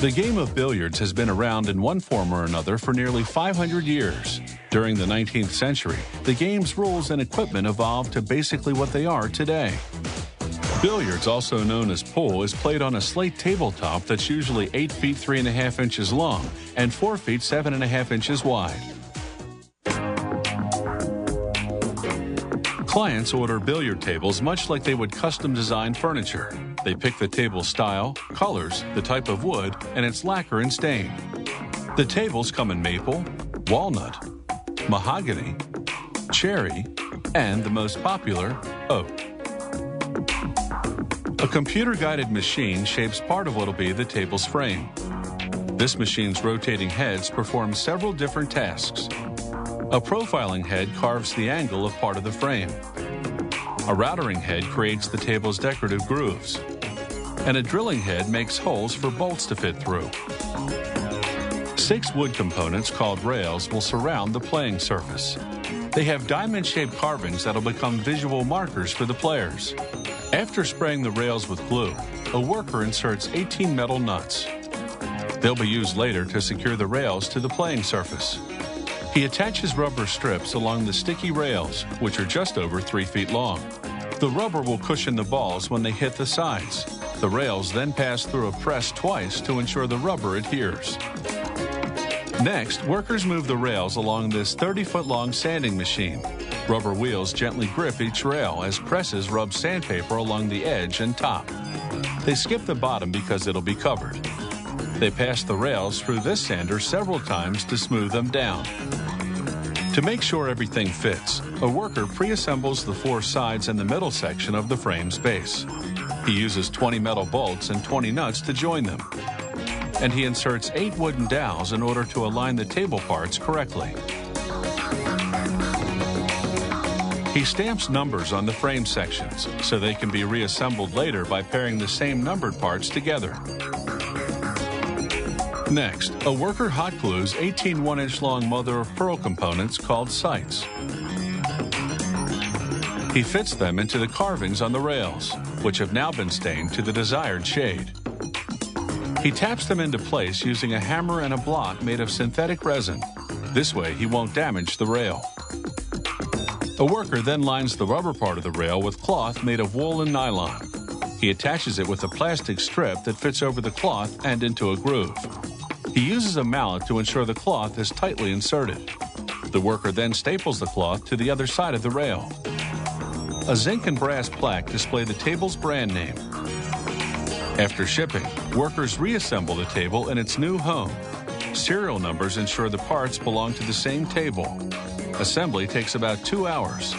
The game of billiards has been around in one form or another for nearly 500 years. During the 19th century, the game's rules and equipment evolved to basically what they are today. Billiards, also known as pool, is played on a slate tabletop that's usually 8 feet 3.5 inches long and 4 feet 7.5 inches wide. Clients order billiard tables much like they would custom design furniture. They pick the table style, colors, the type of wood, and its lacquer and stain. The tables come in maple, walnut, mahogany, cherry, and the most popular, oak. A computer-guided machine shapes part of what will be the table's frame. This machine's rotating heads perform several different tasks. A profiling head carves the angle of part of the frame. A routering head creates the table's decorative grooves. And a drilling head makes holes for bolts to fit through. 6 wood components called rails will surround the playing surface. They have diamond-shaped carvings that'll become visual markers for the players. After spraying the rails with glue, a worker inserts 18 metal nuts. They'll be used later to secure the rails to the playing surface. He attaches rubber strips along the sticky rails, which are just over 3 feet long. The rubber will cushion the balls when they hit the sides. The rails then pass through a press twice to ensure the rubber adheres. Next, workers move the rails along this 30-foot-long sanding machine. Rubber wheels gently grip each rail as presses rub sandpaper along the edge and top. They skip the bottom because it'll be covered. They pass the rails through this sander several times to smooth them down. To make sure everything fits, a worker pre-assembles the 4 sides and the middle section of the frame's base. He uses 20 metal bolts and 20 nuts to join them. And he inserts 8 wooden dowels in order to align the table parts correctly. He stamps numbers on the frame sections so they can be reassembled later by pairing the same numbered parts together. Next, a worker hot glues 18 1-inch long mother-of-pearl components called sights. He fits them into the carvings on the rails, which have now been stained to the desired shade. He taps them into place using a hammer and a block made of synthetic resin. This way, he won't damage the rail. A worker then lines the rubber part of the rail with cloth made of wool and nylon. He attaches it with a plastic strip that fits over the cloth and into a groove. He uses a mallet to ensure the cloth is tightly inserted. The worker then staples the cloth to the other side of the rail. A zinc and brass plaque display the table's brand name. After shipping, workers reassemble the table in its new home. Serial numbers ensure the parts belong to the same table. Assembly takes about 2 hours.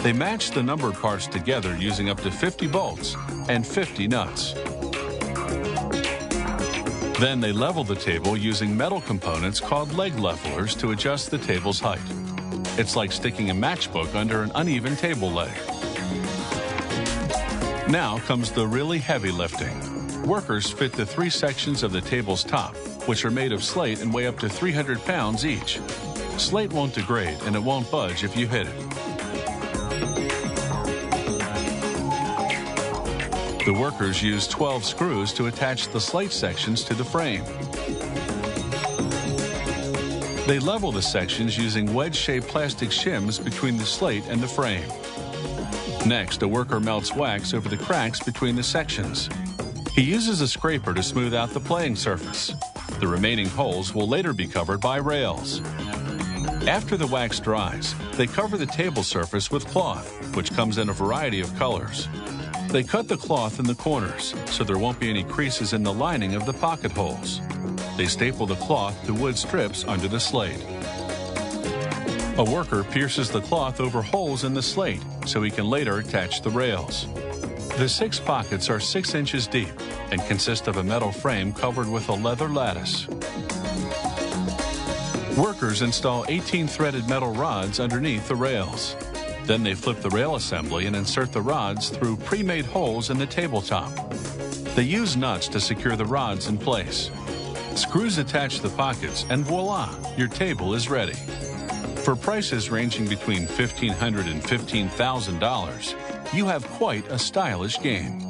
They match the numbered parts together using up to 50 bolts and 50 nuts. Then they level the table using metal components called leg levelers to adjust the table's height. It's like sticking a matchbook under an uneven table leg. Now comes the really heavy lifting. Workers fit the 3 sections of the table's top, which are made of slate and weigh up to 300 pounds each. Slate won't degrade and it won't budge if you hit it. The workers use 12 screws to attach the slate sections to the frame. They level the sections using wedge-shaped plastic shims between the slate and the frame. Next, a worker melts wax over the cracks between the sections. He uses a scraper to smooth out the playing surface. The remaining holes will later be covered by rails. After the wax dries, they cover the table surface with cloth, which comes in a variety of colors. They cut the cloth in the corners, so there won't be any creases in the lining of the pocket holes. They staple the cloth to wood strips under the slate. A worker pierces the cloth over holes in the slate, so he can later attach the rails. The 6 pockets are 6 inches deep and consist of a metal frame covered with a leather lattice. Workers install 18 threaded metal rods underneath the rails. Then they flip the rail assembly and insert the rods through pre-made holes in the tabletop. They use nuts to secure the rods in place. Screws attach the pockets and voila, your table is ready. For prices ranging between $1,500 and $15,000, you have quite a stylish game.